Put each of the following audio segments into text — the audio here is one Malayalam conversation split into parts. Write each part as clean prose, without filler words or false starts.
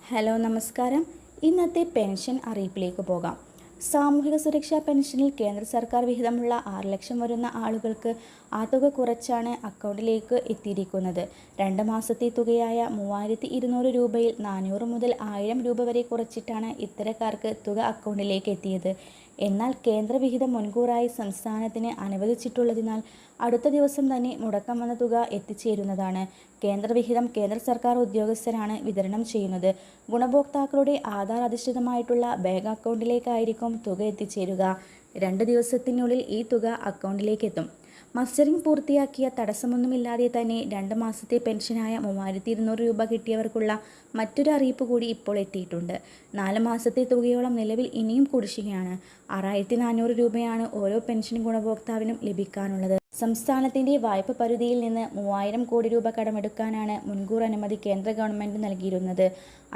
ഹലോ നമസ്കാരം. ഇന്നത്തെ പെൻഷൻ അറിയിപ്പിലേക്ക് പോകാം. സാമൂഹിക സുരക്ഷാ പെൻഷനിൽ കേന്ദ്ര സർക്കാർ വിഹിതമുള്ള 6 ലക്ഷം വരുന്ന ആളുകൾക്ക് ആ തുക കുറച്ചാണ് അക്കൗണ്ടിലേക്ക് എത്തിയിരിക്കുന്നത്. 2 മാസത്തെ തുകയായ 3200 രൂപയിൽ 400 മുതൽ 1000 രൂപ വരെ കുറച്ചിട്ടാണ് ഇത്തരക്കാർക്ക് തുക അക്കൗണ്ടിലേക്ക് എത്തിയത്. എന്നാൽ കേന്ദ്ര വിഹിതം മുൻകൂറായി സംസ്ഥാനത്തിന് അനുവദിച്ചിട്ടുള്ളതിനാൽ അടുത്ത ദിവസം തന്നെ മുടക്കം വന്ന തുക എത്തിച്ചേരുന്നതാണ്. കേന്ദ്ര വിഹിതം കേന്ദ്ര സർക്കാർ ഉദ്യോഗസ്ഥരാണ് വിതരണം ചെയ്യുന്നത്. ഗുണഭോക്താക്കളുടെ ആധാർ അധിഷ്ഠിതമായിട്ടുള്ള ബാങ്ക് അക്കൗണ്ടിലേക്കായിരിക്കും തുക എത്തിച്ചേരുക. 2 ദിവസത്തിനുള്ളിൽ ഈ തുക അക്കൗണ്ടിലേക്ക് എത്തും. മസ്റ്ററിംഗ് പൂർത്തിയാക്കിയ തടസ്സമൊന്നുമില്ലാതെ തന്നെ 2 മാസത്തെ പെൻഷനായ 3200 രൂപ കിട്ടിയവർക്കുള്ള മറ്റൊരു അറിയിപ്പ് കൂടി ഇപ്പോൾ എത്തിയിട്ടുണ്ട്. 4 മാസത്തെ തുകയോളം നിലവിൽ ഇനിയും കുടിശ്ശികയാണ്. 6400 രൂപയാണ് ഓരോ പെൻഷൻ ഗുണഭോക്താവിനും ലഭിക്കാനുള്ളത്. സംസ്ഥാനത്തിന്റെ വായ്പ പരിധിയിൽ നിന്ന് 3000 കോടി രൂപ കടമെടുക്കാനാണ് മുൻകൂർ അനുമതി കേന്ദ്ര ഗവൺമെന്റ് നൽകിയിരുന്നത്.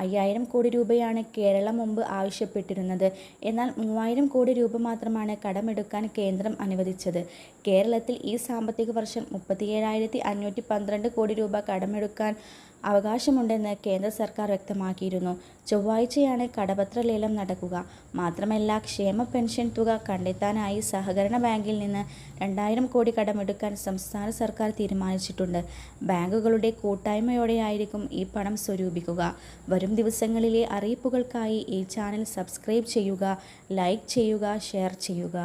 5000 കോടി രൂപയാണ് കേരളം മുമ്പ് ആവശ്യപ്പെട്ടിരുന്നത്. എന്നാൽ 3000 കോടി രൂപ മാത്രമാണ് കടമെടുക്കാൻ കേന്ദ്രം അനുവദിച്ചത്. കേരളത്തിൽ ഈ സാമ്പത്തിക വർഷം 37,512 കോടി രൂപ കടമെടുക്കാൻ അവകാശമുണ്ടെന്ന് കേന്ദ്ര സർക്കാർ വ്യക്തമാക്കിയിരുന്നു. ചൊവ്വാഴ്ചയാണ് കടപത്ര ലേലം നടക്കുക. മാത്രമല്ല, ക്ഷേമ പെൻഷൻ തുക കണ്ടെത്താനായി സഹകരണ ബാങ്കിൽ നിന്ന് 2000 കോടി കടമെടുക്കാൻ സംസ്ഥാന സർക്കാർ തീരുമാനിച്ചിട്ടുണ്ട്. ബാങ്കുകളുടെ കൂട്ടായ്മയോടെയായിരിക്കും ഈ പണം സ്വരൂപിക്കുക. വരും ദിവസങ്ങളിലെ അറിയിപ്പുകൾക്കായി ഈ ചാനൽ സബ്സ്ക്രൈബ് ചെയ്യുക, ലൈക്ക് ചെയ്യുക, ഷെയർ ചെയ്യുക.